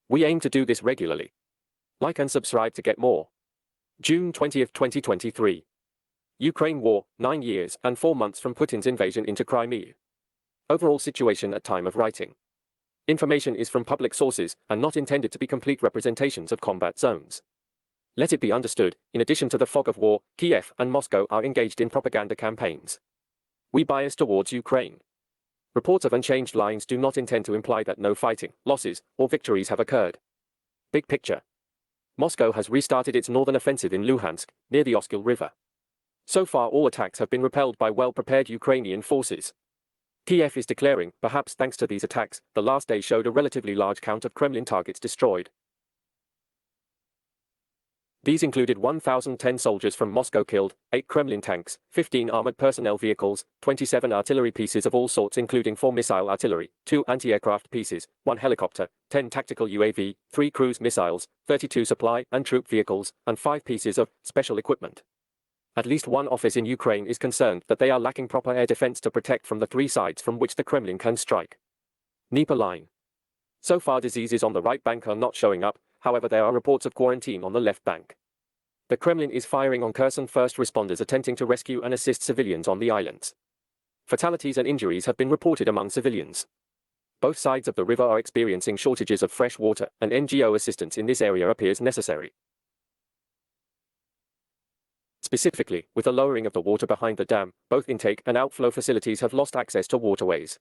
We aim to do this regularly. Like and subscribe to get more. June 20, 2023. Ukraine war, 9 years and 4 months from Putin's invasion into Crimea. Overall situation at time of writing. Information is from public sources and not intended to be complete representations of combat zones. Let it be understood, in addition to the fog of war, Kiev and Moscow are engaged in propaganda campaigns. We bias towards Ukraine. Reports of unchanged lines do not intend to imply that no fighting, losses, or victories have occurred. Big picture. Moscow has restarted its northern offensive in Luhansk, near the Oskil River. So far all attacks have been repelled by well-prepared Ukrainian forces. Kiev is declaring, perhaps thanks to these attacks, the last day showed a relatively large count of Kremlin targets destroyed. These included 1,010 soldiers from Moscow killed, 8 Kremlin tanks, 15 armored personnel vehicles, 27 artillery pieces of all sorts including 4 missile artillery, 2 anti-aircraft pieces, 1 helicopter, 10 tactical UAV, 3 cruise missiles, 32 supply and troop vehicles, and 5 pieces of special equipment. At least one office in Ukraine is concerned that they are lacking proper air defense to protect from the 3 sides from which the Kremlin can strike. Dnieper line. So far diseases on the right bank are not showing up, however there are reports of quarantine on the left bank. The Kremlin is firing on Kherson first responders attempting to rescue and assist civilians on the islands. Fatalities and injuries have been reported among civilians. Both sides of the river are experiencing shortages of fresh water, and NGO assistance in this area appears necessary. Specifically, with the lowering of the water behind the dam, both intake and outflow facilities have lost access to waterways.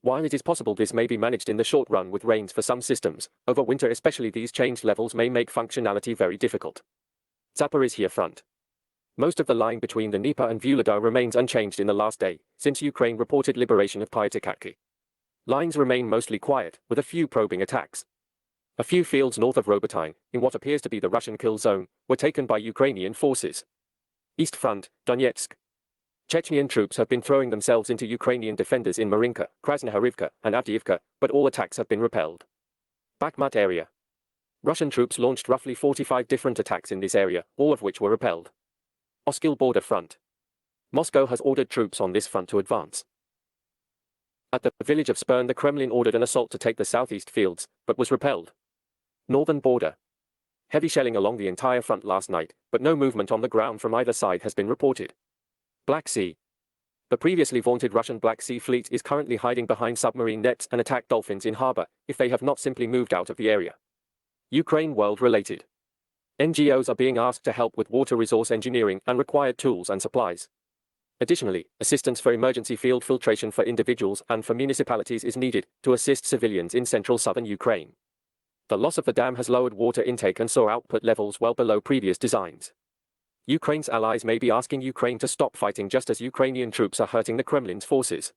While it is possible this may be managed in the short run with rains for some systems, over winter especially these changed levels may make functionality very difficult. Zaporizhzhia front. Most of the line between the Dnieper and Vuhledar remains unchanged in the last day, since Ukraine reported liberation of Pyatikhatki. Lines remain mostly quiet, with a few probing attacks. A few fields north of Robotyne, in what appears to be the Russian kill zone, were taken by Ukrainian forces. East Front, Donetsk. Chechnyan troops have been throwing themselves into Ukrainian defenders in Marinka, Krasnohorivka, and Avdiivka, but all attacks have been repelled. Bakhmut area. Russian troops launched roughly 45 different attacks in this area, all of which were repelled. Oskil border front. Moscow has ordered troops on this front to advance. At the village of Spern the Kremlin ordered an assault to take the southeast fields, but was repelled. Northern border. Heavy shelling along the entire front last night, but no movement on the ground from either side has been reported. Black Sea. The previously vaunted Russian Black Sea fleet is currently hiding behind submarine nets and attack dolphins in harbor, if they have not simply moved out of the area. Ukraine world related. NGOs are being asked to help with water resource engineering and required tools and supplies. Additionally, assistance for emergency field filtration for individuals and for municipalities is needed to assist civilians in central southern Ukraine. The loss of the dam has lowered water intake and saw output levels well below previous designs. Ukraine's allies may be asking Ukraine to stop fighting just as Ukrainian troops are hurting the Kremlin's forces.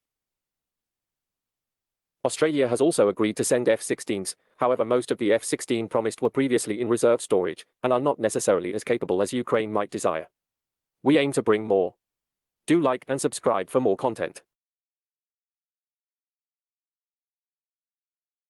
Australia has also agreed to send F-16s, however most of the F-16 promised were previously in reserve storage and are not necessarily as capable as Ukraine might desire. We aim to bring more. Do like and subscribe for more content.